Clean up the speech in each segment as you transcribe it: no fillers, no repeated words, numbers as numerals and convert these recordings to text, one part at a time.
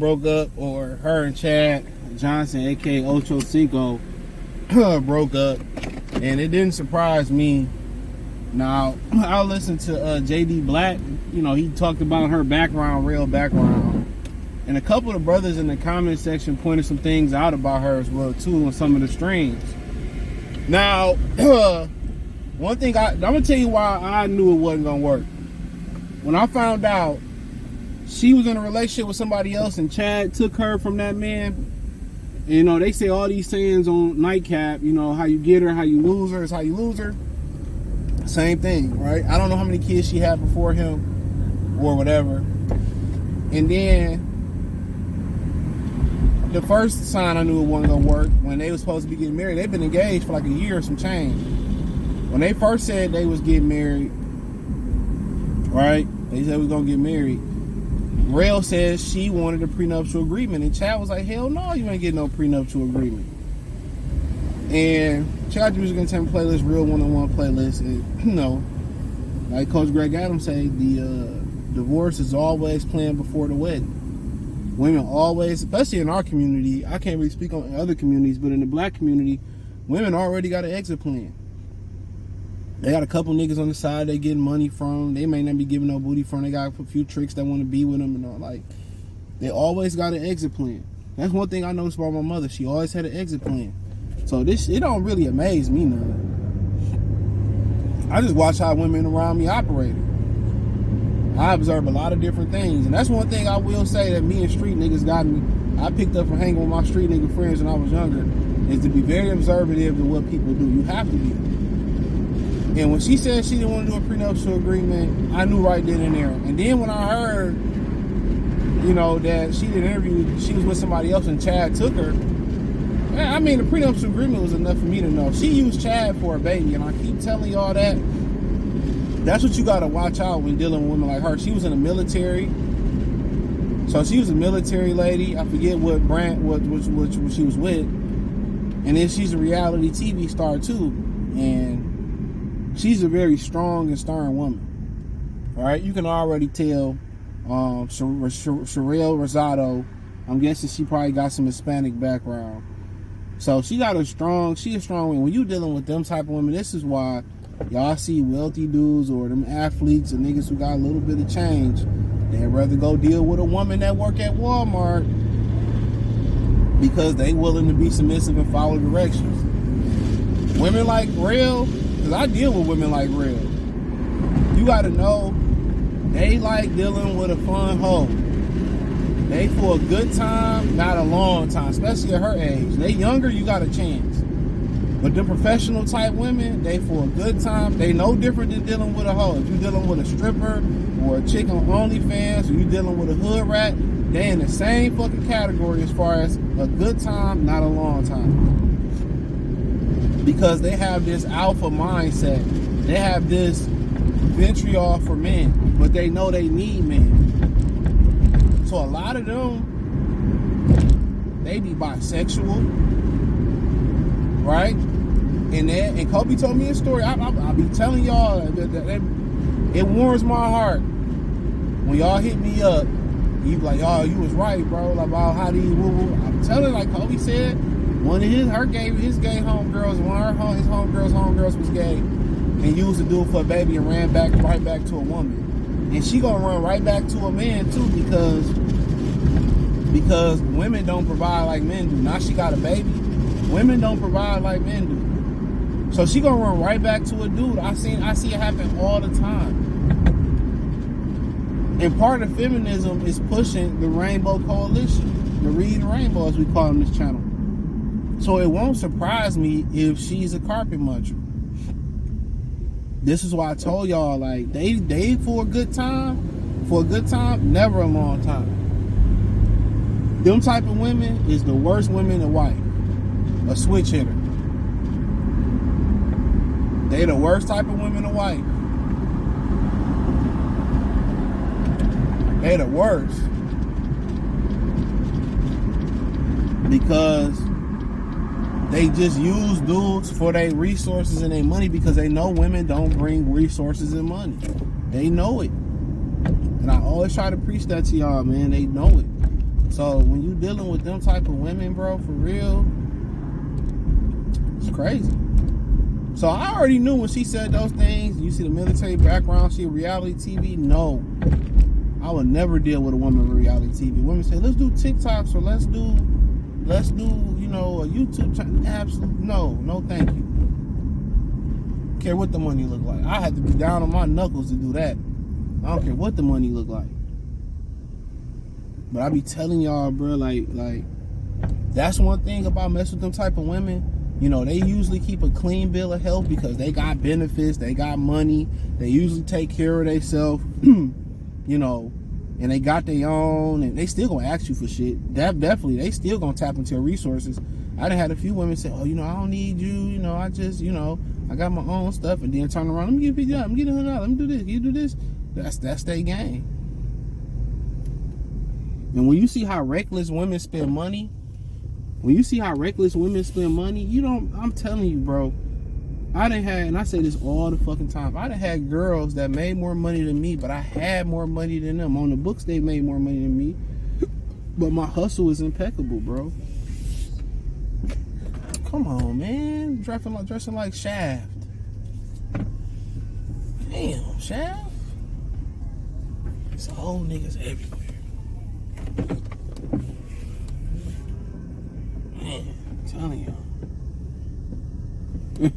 broke up, or her and Chad Johnson, aka Ocho Cinco, broke up, and it didn't surprise me. Now, I listened to JD Black. You know, he talked about her background, real background, and a couple of the brothers in the comment section pointed some things out about her as well too on some of the streams. Now, one thing I'm gonna tell you why I knew it wasn't gonna work. When I found out she was in a relationship with somebody else and Chad took her from that man, you know, they say all these sayings on Nightcap, you know, how you get her, how you lose her is how you lose her. Same thing, right? I don't know how many kids she had before him or whatever. And then the first sign I knew it wasn't gonna work, when they was supposed to be getting married, they've been engaged for like a year or some change. When they first said they was getting married, right? They said we was gonna get married. Rail says she wanted a prenuptial agreement, and Chad was like, hell no, you ain't getting no prenuptial agreement. And Chad Music Entertainment playlist, real one-on-one playlist, and you know, like Coach Greg Adams say, the divorce is always planned before the wedding. Women always, especially in our community, I can't really speak on other communities, but in the black community, women already got an exit plan. They got a couple niggas on the side they getting money from. They may not be giving no booty from. They got a few tricks that want to be with them and all. Like, they always got an exit plan. That's one thing I noticed about my mother. She always had an exit plan. So it don't really amaze me none. I just watch how women around me operate. I observe a lot of different things, and that's one thing I will say that me and street niggas got me. I picked up from hanging with my street nigga friends when I was younger, is to be very observative of what people do. You have to be. And when she said she didn't want to do a prenuptial agreement, I knew right then and there. And then when I heard, you know, that she did an interview, she was with somebody else and Chad took her. Man, I mean, the prenuptial agreement was enough for me to know. She used Chad for a baby, and I keep telling y'all that. That's what you got to watch out when dealing with women like her. She was in the military. So she was a military lady. I forget what brand, what she was with. And then she's a reality TV star too. And she's a very strong and stern woman. All right, you can already tell. Sharelle Rosado, I'm guessing she probably got some Hispanic background. So she's a strong woman. When you dealing with them type of women, this is why y'all see wealthy dudes or them athletes and niggas who got a little bit of change, they'd rather go deal with a woman that work at Walmart because they willing to be submissive and follow directions. Women like Real, because I deal with women like Real, you got to know they like dealing with a fun hoe. They for a good time, not a long time, especially at her age. They younger, you got a chance. But them professional type women, they for a good time, they no different than dealing with a hoe. If you dealing with a stripper or a chick on OnlyFans, or you dealing with a hood rat, they in the same fucking category as far as a good time, not a long time. Because they have this alpha mindset. They have this vitriol for men, but they know they need men. So a lot of them, they be bisexual, right? And Kobe told me a story. I be telling y'all that it warms my heart when y'all hit me up. You be like, "Oh, you was right, bro." About how these woo-woo. I'm telling, like Kobe said, one of his gay homegirls, his homegirls was gay, and used to do it for a baby and ran right back to a woman. And she gonna run right back to a man too because women don't provide like men do. Now she got a baby. Women don't provide like men do. So she gonna run right back to a dude. I see it happen all the time. And part of feminism is pushing the Rainbow Coalition, the Read the Rainbow as we call on this channel. So it won't surprise me if she's a carpet muncher. This is why I told y'all, like, they for a good time, never a long time. Them type of women is the worst women to wife. A switch hitter. They the worst type of women to wife. They the worst. Because they just use dudes for their resources and their money because they know women don't bring resources and money. They know it. And I always try to preach that to y'all, man. They know it. So when you dealing with them type of women, bro, for real, it's crazy. So I already knew when she said those things. You see the military background, she reality TV. No, I would never deal with a woman with reality TV. Women say, let's do TikToks or let's do, you know, a YouTube channel. Absolutely no, thank you. Care what the money look like. I have to be down on my knuckles to do that. I don't care what the money look like. But I be telling y'all, bro, like that's one thing about messing with them type of women. You know, they usually keep a clean bill of health because they got benefits, they got money, they usually take care of themselves, you know, and they got their own, and they still gonna ask you for shit. Definitely, they still gonna tap into your resources. I done had a few women say, oh, you know, I don't need you, you know, I just, you know, I got my own stuff, and then turn around, let me give you that, let me get $100, let me do this, you do this. That's their game. And when you see how reckless women spend money, you don't, I'm telling you, bro, I done had, and I say this all the fucking time, I done had girls that made more money than me, but I had more money than them. On the books, they made more money than me, but my hustle is impeccable, bro. Come on, man. Dressing like Shaft. Damn, Shaft. It's old niggas everywhere. Man, I'm telling y'all.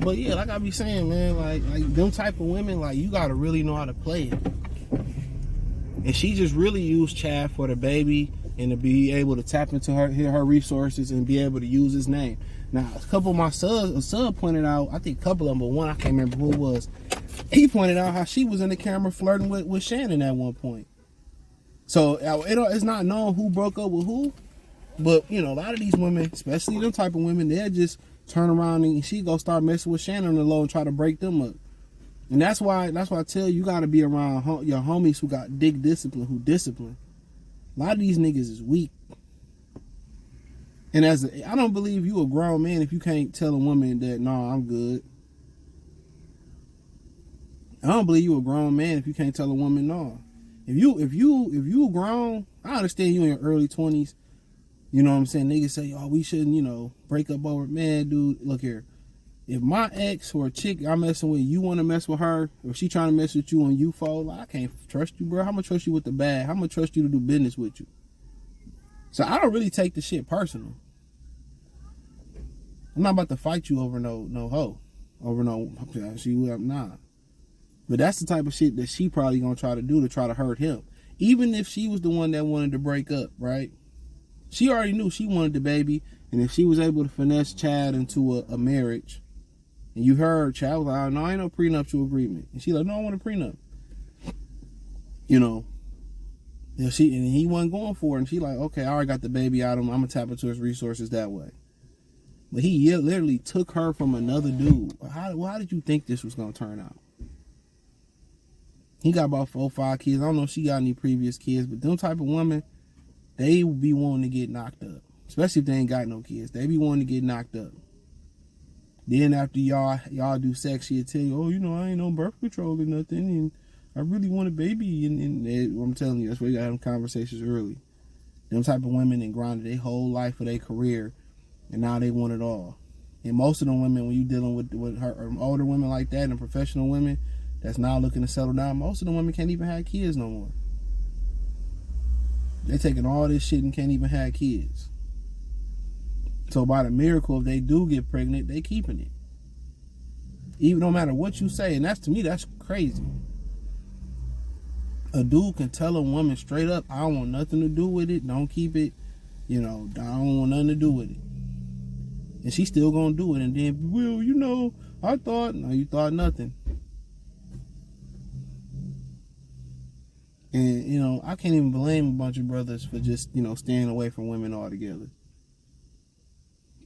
But yeah, like I be saying, man, like them type of women, like you gotta really know how to play it. And she just really used Chad for the baby and to be able to tap into her resources and be able to use his name. Now, a couple of my sons pointed out, I think a couple of them, but one I can't remember who it was. He pointed out how she was in the camera flirting with Shannon at one point. So it's not known who broke up with who, but you know, a lot of these women, especially them type of women, they'll just turn around and she go start messing with Shannon on the low and try to break them up. And that's why I tell you gotta be around your homies who got dick discipline, who discipline. A lot of these niggas is weak. And I don't believe you a grown man if you can't tell a woman that, nah, I'm good. I don't believe you a grown man if you can't tell a woman no. If you grown, I understand you in your early 20s. You know what I'm saying? Niggas say, oh, we shouldn't, you know, break up over. Man, dude, look here. If my ex or a chick I'm messing with, you want to mess with her, or she trying to mess with you and you fall, I can't trust you, bro. How much trust you with the bag? How much trust you to do business with you? So I don't really take the shit personal. I'm not about to fight you over no hoe. Over no, nah. But that's the type of shit that she probably gonna try to do to try to hurt him. Even if she was the one that wanted to break up, right? She already knew she wanted the baby, and if she was able to finesse Chad into a marriage, and you heard Chad was like, oh, no, ain't no prenuptial agreement. And she like, no, I want a prenup. You know. And he wasn't going for it, and she like, okay, I already got the baby out of him. I'm gonna tap into his resources that way. But he literally took her from another dude. How did you think this was gonna turn out? He got about 4 or 5 kids. I don't know if she got any previous kids, but them type of women, they be wanting to get knocked up. Especially if they ain't got no kids. They be wanting to get knocked up. Then after y'all do sex, she'll tell you, oh, you know, I ain't on birth control or nothing, and I really want a baby. And I'm telling you, that's why you gotta have them conversations early. Them type of women and grinded their whole life for their career, and now they want it all. And most of them women, when you dealing with her older women like that and professional women that's now looking to settle down, most of the women can't even have kids no more. They taking all this shit and can't even have kids. So by the miracle, if they do get pregnant, they keeping it. Even no matter what you say, and to me, that's crazy. A dude can tell a woman straight up, I don't want nothing to do with it, don't keep it, you know, I don't want nothing to do with it. And she's still gonna do it, and then, well, you know, I thought, no, you thought nothing. And, you know, I can't even blame a bunch of brothers for just, you know, staying away from women altogether.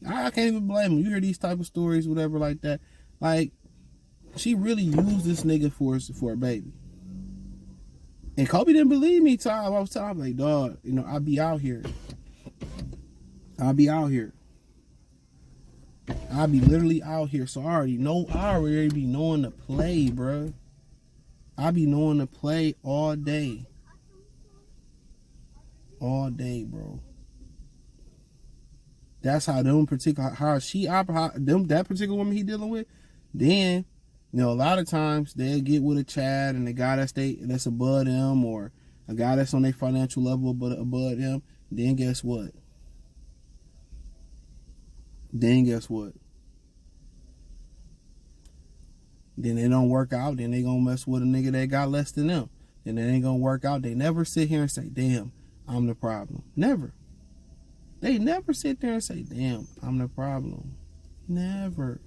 I can't even blame them. You hear these type of stories, whatever like that. Like, she really used this nigga for a baby. And Kobe didn't believe me till I was telling him, like, dog, you know, I'll be out here. I'll be literally out here. So I already be knowing the play, bro. I be knowing the play all day. all day, bro. That's how them particular how she them that particular woman he dealing with. Then, a lot of times they'll get with a Chad and the guy that's above them, or a guy that's on their financial level above them. Then guess what? Then they don't work out. Then they gonna mess with a nigga that got less than them. Then it ain't gonna work out. They never sit here and say, "Damn, I'm the problem." Never. They never sit there and say, "Damn, I'm the problem." Never.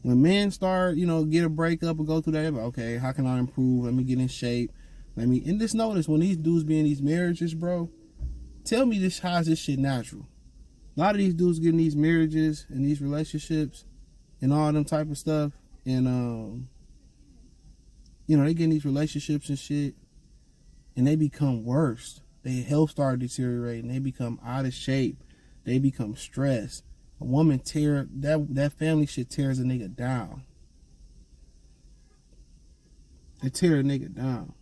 When men start, get a breakup or go through that, okay, how can I improve? Let me get in shape. And just notice when these dudes be in these marriages, bro, tell me this, how's this shit natural? A lot of these dudes get in these marriages and these relationships and all them type of stuff. And, they get in these relationships and shit and they become worse. Their health start deteriorating. They become out of shape. They become stressed. A woman that family shit tears a nigga down. They tear a nigga down.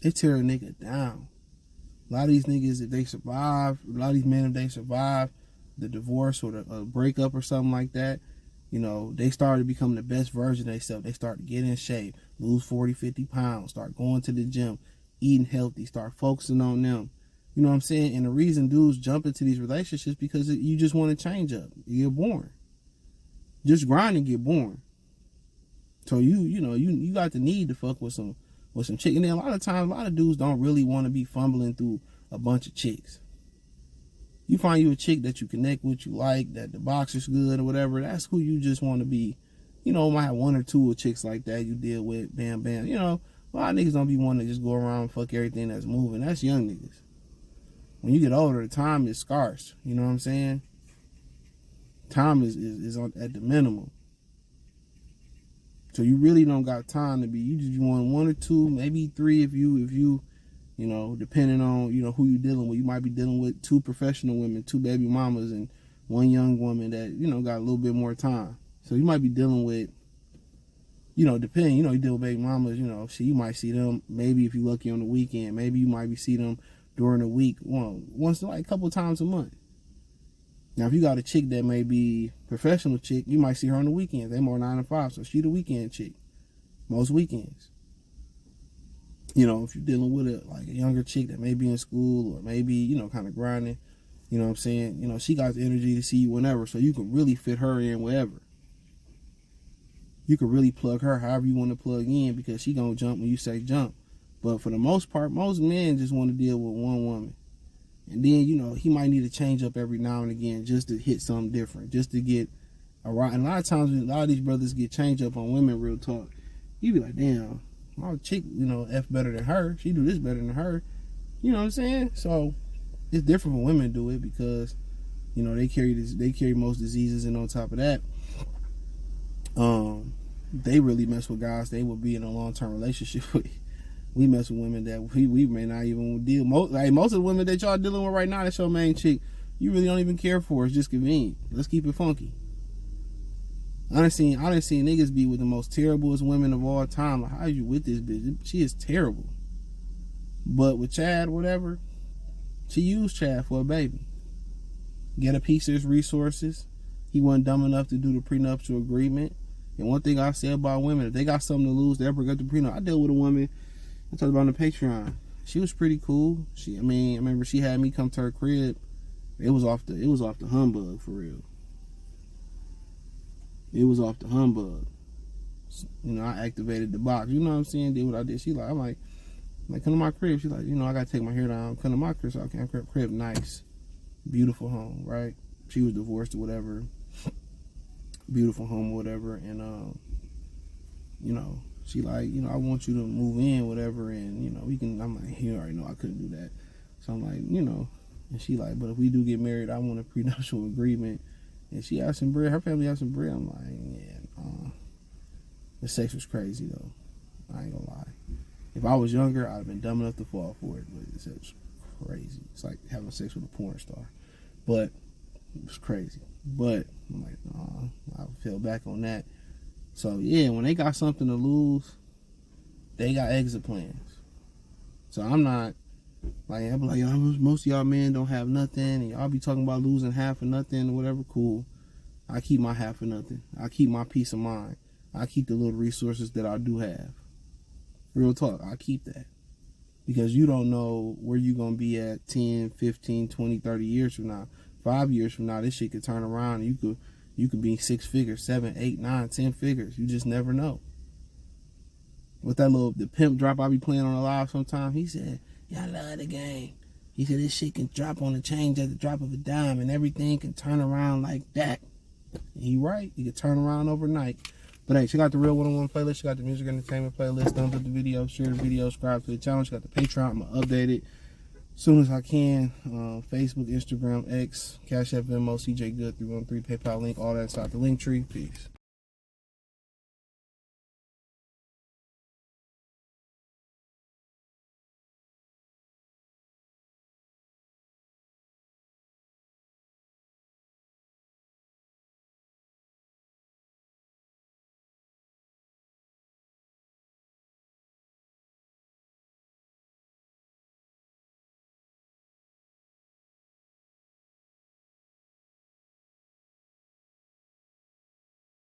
They tear a nigga down. A lot of these niggas, if they survive, a lot of these men, if they survive the divorce or the breakup or something like that, they start to become the best version of themselves. They start to get in shape, lose 40, 50 pounds, start going to the gym, eating healthy, start focusing on them. You know what I'm saying? And the reason dudes jump into these relationships because you just want to change up. You get boring. Just grind and get boring. So you got the need to fuck with some chick. And then a lot of times, a lot of dudes don't really want to be fumbling through a bunch of chicks. You find you a chick that you connect with, you like, that the box is good or whatever, that's who you just want to be. Might have one or two chicks like that you deal with, bam, bam. A lot of niggas don't be wanting to just go around and fuck everything that's moving. That's young niggas. When you get older, the time is scarce. You know what I'm saying? Time is at the minimum. So you really don't got time to be. You just want one or two, maybe three if you depending on, who you're dealing with. You might be dealing with two professional women, two baby mamas, and one young woman that, got a little bit more time. So you might be dealing with, depending, you deal with baby mamas, you might see them maybe if you're lucky on the weekend. Maybe you might be see them during the week, once like a couple times a month. Now, if you got a chick that may be professional chick, you might see her on the weekends. They more 9 to 5, so she the weekend chick most weekends. If you're dealing with a younger chick that may be in school or maybe, kind of grinding, you know what I'm saying? She got the energy to see you whenever, so you can really fit her in wherever. You can really plug her however you want to plug in because she gonna jump when you say jump. But for the most part, most men just want to deal with one woman. And then, he might need to change up every now and again just to hit something different, just to get a right. And a lot of times, a lot of these brothers get changed up on women, real talk. You be like, damn, my chick, F better than her. She do this better than her. You know what I'm saying? So it's different when women do it because, they carry most diseases, and on top of that, they really mess with guys they would be in a long-term relationship with. We mess with women that we may not even deal. Most of the women that y'all dealing with right now, that's your main chick, you really don't even care for. It's just convenient. Let's keep it funky. I done seen niggas be with the most terriblest women of all time. Like, how are you with this bitch? She is terrible. But with Chad, whatever, she used Chad for a baby. Get a piece of his resources. He wasn't dumb enough to do the prenuptial agreement. And one thing I say about women, if they got something to lose, they'll break up the prenup. I dealt with a woman, I talked about on the Patreon. She was pretty cool. I remember she had me come to her crib. It was off the humbug, for real. It was off the humbug. I activated the box. You know what I'm saying? Did what I did. I'm like, come to my crib. She's like, I gotta take my hair down. Come to my crib. So I came to her crib. Nice, beautiful home, right? She was divorced or whatever. Beautiful home or whatever, and she like, I want you to move in, whatever, and we can. I'm like, you already know I couldn't do that, so I'm like, and she like, but if we do get married, I want a prenuptial agreement, and she has some bread. Her family has some bread. I'm like, yeah, the sex was crazy though. I ain't gonna lie. If I was younger, I'd have been dumb enough to fall for it, but the sex was crazy. It's like having sex with a porn star, but it was crazy. But I'm like, I fell back on that. So yeah, when they got something to lose, they got exit plans. So I'm not like, I'm like, most of y'all men don't have nothing, and y'all be talking about losing half of nothing or whatever. Cool. I keep my half of nothing. I keep my peace of mind. I keep the little resources that I do have. Real talk. I keep that. Because you don't know where you're going to be at 10, 15, 20, 30 years from now. 5 years from now, this shit could turn around and you could be 6 figures, 7, 8, 9, 10 figures. You just never know. With that the pimp drop I be playing on the live sometimes, he said, yeah, I love the game. He said this shit can drop on the change at the drop of a dime and everything can turn around like that. And he right. He can turn around overnight. But hey, check out the Real One-on-One playlist. Check out the music entertainment playlist. Thumbs up the video, share the video, subscribe to the channel. Check out the Patreon. I'm going to update it as soon as I can. Facebook, Instagram, X, Cash App, Venmo, CJ Good 313, PayPal link, all that inside the link tree. Peace.